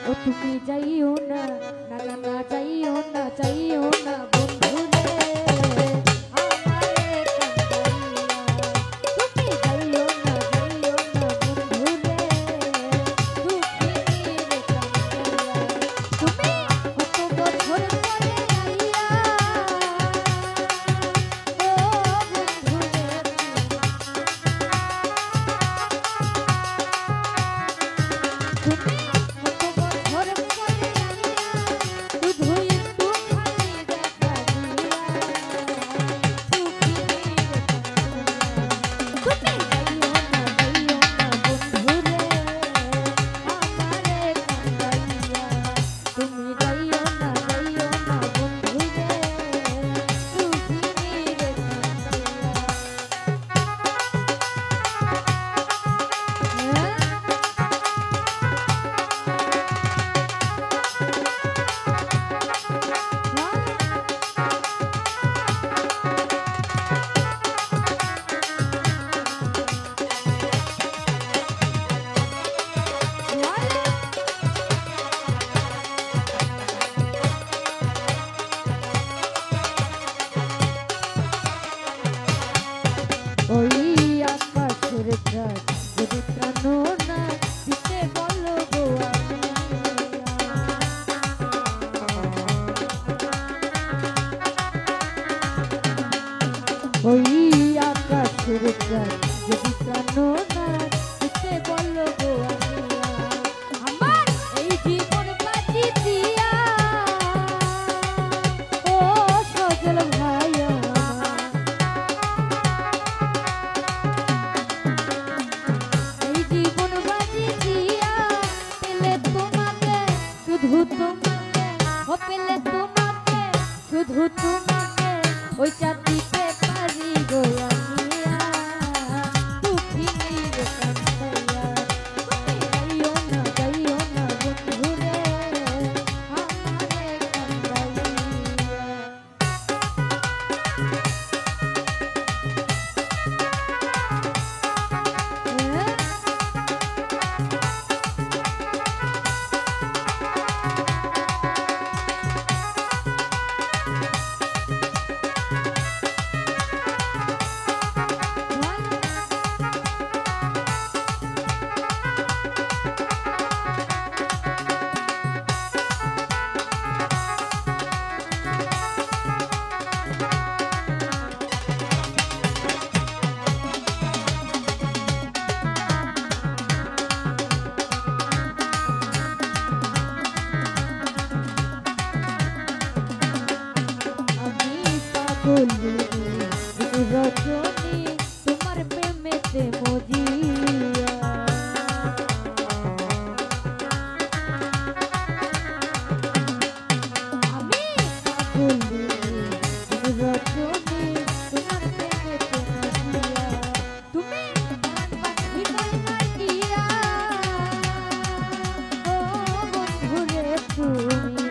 ও তুমি যাইও না, না না না যাইও না, যাইও না বন্ধু রে আমারে কান্দাইয়া। তুমি যাইও না, যাইও না বন্ধু রে দুঃখিনী রে কান্দাইয়া। তুমি কত বছর পরে আইয়া ও বন্ধু রে তুমি ওই আকাশের চাঁদ যদি প্রাণ না দিতে বলো গো ওই আকাশের চাঁদ যদি প্রাণ না দিতে বলো গো আমার এই জীবন বাজি দিয়া ও সজল ভাইয়া পেলে তোমাকে শুধু তোমাকে ওই চাঁদ দিতে পারি গো আমিয়া দুঃখিনী রে কান্দাইয়া। তুমি যাইও না, যাইও না বন্ধু রে আমারে কান্দাইয়া। বলি রজনী তোমার প্রেমেতে মজিয়া আমি বলি রজনী তোমার প্রেমেতে মজিয়া তুমি পাখি পাইয়া ও বন্ধু রে তুমি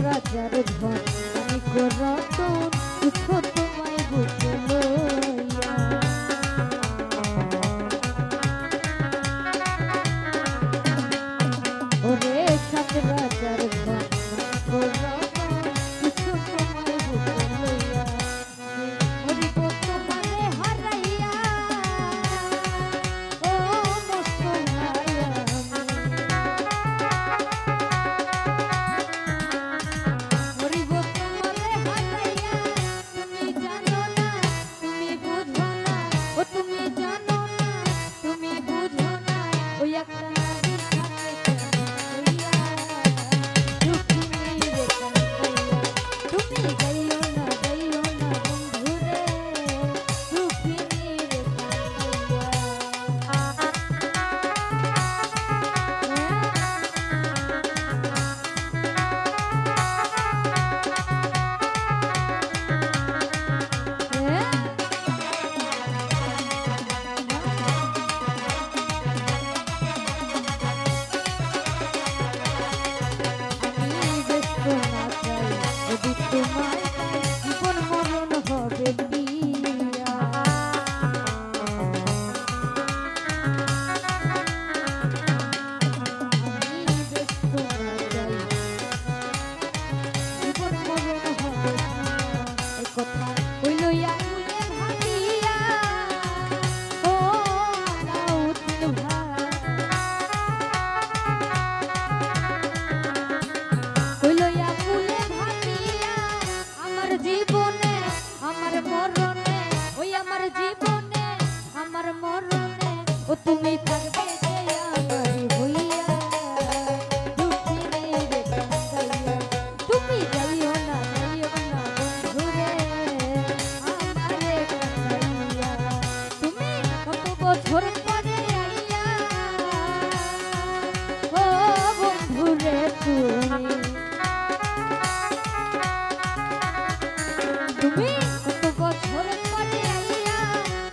রাজার ধন আমি রতন দুঃখ তোমায় বুঝে লইয়া ওরে সাত রাজার ধন আমি যদি তোমায় পাই জীবন মরণ হবে পিয়া আমি ব্যস্ত না যাই জীবন মরণ হবে এই কথা হইল আকুলে ভাবিয়া ও আলাউদ্দিন ভাই হইল আকুলে ভাবিয়া আমার জীবনে আমার মরণে ওই আমার জীবনে আমার মরণে ও তুমি থাকবে যে আমার হইয়া দুঃখিনী রে কান্দাইয়া তুমি যাইও না বন্ধুরে আমারে কান্দাইয়া তুমি কত বছর পরে আইয়া ও বন্ধুরে তুমি কত বছর পরে আইয়া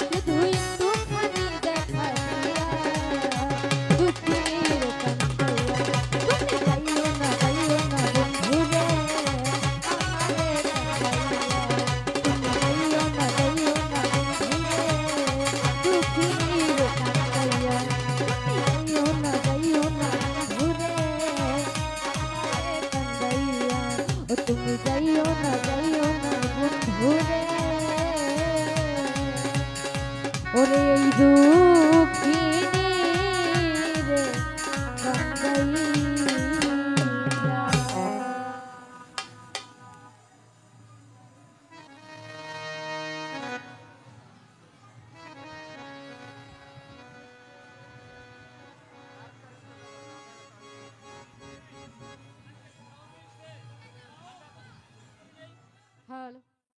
শুধু একটুখানি দেখা দিয়া দুঃখের কান্দাইয়া তুমি যাইও না বন্ধুরে আমারে কান্দাইয়া তুমি যাইও না বন্ধুরে দুঃখের কান্দাইয়া তুমি যাইও না বন্ধুরে আমারে কান্দাইয়া ও তুমি যাইও না বন্ধুরে ওরে এই দুঃখিনী রে কান্দাইয়া হ্যালো